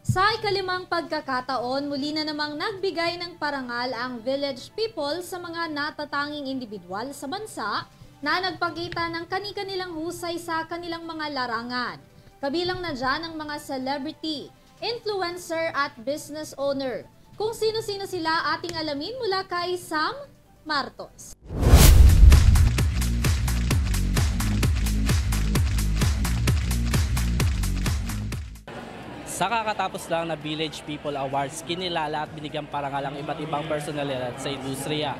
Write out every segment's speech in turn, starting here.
Sa ikalimang pagkakataon, muli na namang nagbigay ng parangal ang Village People sa mga natatanging individual sa bansa na nagpakita ng kani-kanilang husay sa kanilang mga larangan. Kabilang na dyan ang mga celebrity, influencer at business owner. Kung sino-sino sila ating alamin mula kay Sam Martos. Sa kakatapos lang na Village People Awards, kinilala at binigyan parangal ang iba't ibang personalidad sa industriya.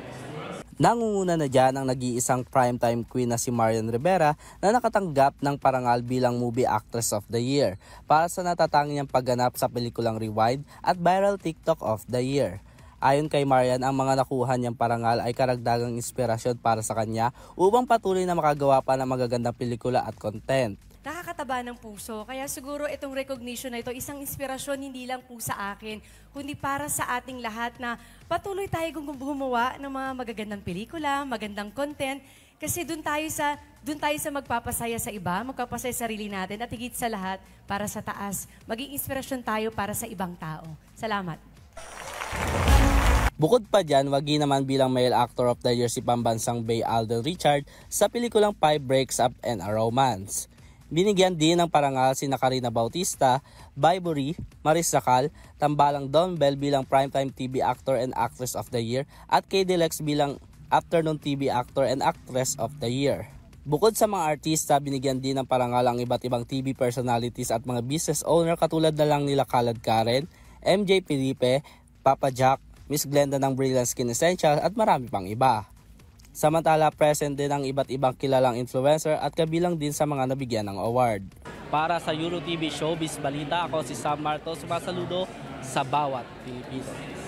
Nangunguna na dyan ang nag-iisang primetime queen na si Marian Rivera na nakatanggap ng parangal bilang Movie Actress of the Year para sa natatanging niyang pagganap sa pelikulang Rewind at Viral TikTok of the Year. Ayon kay Marian, ang mga nakuha niyang parangal ay karagdagang inspirasyon para sa kanya upang patuloy na makagawa pa ng magagandang pelikula at content. Nakakataba ng puso. Kaya siguro itong recognition na ito, isang inspirasyon hindi lang po sa akin, kundi para sa ating lahat na patuloy tayo gumawa ng mga magagandang pelikula, magandang content. Kasi doon tayo sa magpapasaya sa iba, magpapasaya sa sarili natin at higit sa lahat para sa taas. Maging inspirasyon tayo para sa ibang tao. Salamat. Bukod pa dyan, wagi naman bilang Male Actor of the Year si pambansang Bay Alden Richard sa pelikulang Five Breaks Up and a Romance. Binigyan din ng parangal si Karina Bautista, Vibory, Maris Zacal, Tambalang Don Bell bilang Primetime TV Actor and Actress of the Year at Kay Lex bilang Afternoon TV Actor and Actress of the Year. Bukod sa mga artista, binigyan din ng parangal ang iba't ibang TV personalities at mga business owner katulad na lang nila Khaled Karen, MJ Felipe, Papa Jack, Miss Glenda ng Brilliant Skin Essentials at marami pang iba. Samantala, present din ang iba't ibang kilalang influencer at kabilang din sa mga nabigyan ng award. Para sa EuroTV Showbiz Balita, ako si Sam Martos, sumasaludo sa bawat Pilipino.